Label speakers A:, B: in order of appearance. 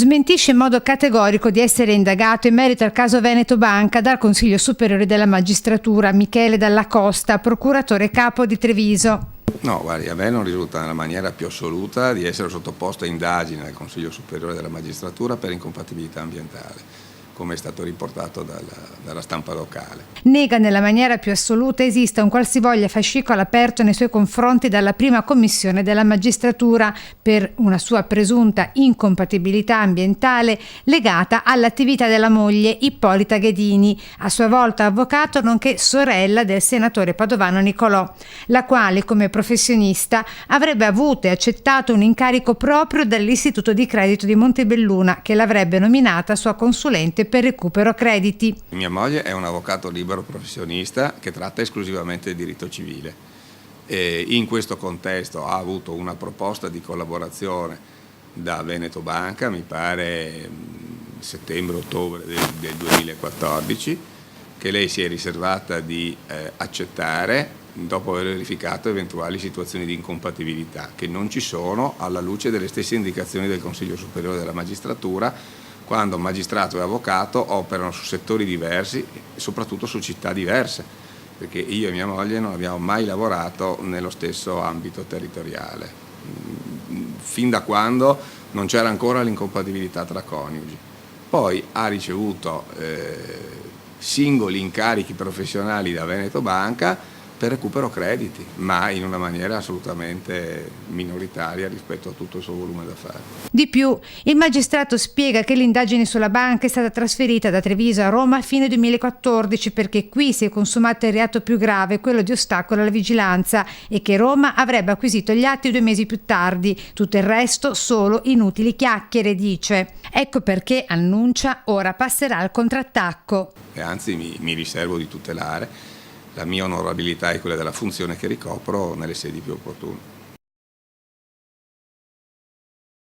A: Smentisce in modo categorico di essere indagato in merito al caso Veneto Banca dal Consiglio Superiore della Magistratura Michele Dalla Costa, procuratore capo di Treviso.
B: No, guardi, a me non risulta nella maniera più assoluta di essere sottoposto a indagine al Consiglio Superiore della Magistratura per incompatibilità ambientale, come è stato riportato dalla stampa locale.
A: Nega nella maniera più assoluta esista un qualsivoglia fascicolo aperto nei suoi confronti dalla prima commissione della magistratura per una sua presunta incompatibilità ambientale legata all'attività della moglie Ippolita Ghedini, a sua volta avvocato nonché sorella del senatore padovano Nicolò, la quale come professionista avrebbe avuto e accettato un incarico proprio dall'Istituto di Credito di Montebelluna che l'avrebbe nominata sua consulente per recupero crediti.
B: Mia moglie è un avvocato libero professionista che tratta esclusivamente il diritto civile e in questo contesto ha avuto una proposta di collaborazione da Veneto Banca, mi pare settembre-ottobre del 2014, che lei si è riservata di accettare dopo aver verificato eventuali situazioni di incompatibilità che non ci sono alla luce delle stesse indicazioni del Consiglio Superiore della Magistratura quando magistrato e avvocato operano su settori diversi e soprattutto su città diverse, perché io e mia moglie non abbiamo mai lavorato nello stesso ambito territoriale, fin da quando non c'era ancora l'incompatibilità tra coniugi. Poi ha ricevuto singoli incarichi professionali da Veneto Banca per recupero crediti, ma in una maniera assolutamente minoritaria rispetto a tutto il suo volume d'affari.
A: Di più, il magistrato spiega che l'indagine sulla banca è stata trasferita da Treviso a Roma a fine 2014 perché qui si è consumato il reato più grave, quello di ostacolo alla vigilanza, e che Roma avrebbe acquisito gli atti 2 mesi più tardi. Tutto il resto solo inutili chiacchiere, dice. Ecco perché, annuncia, ora passerà al contrattacco.
B: E anzi mi riservo di tutelare la mia onorabilità e quella della funzione che ricopro nelle sedi più opportune.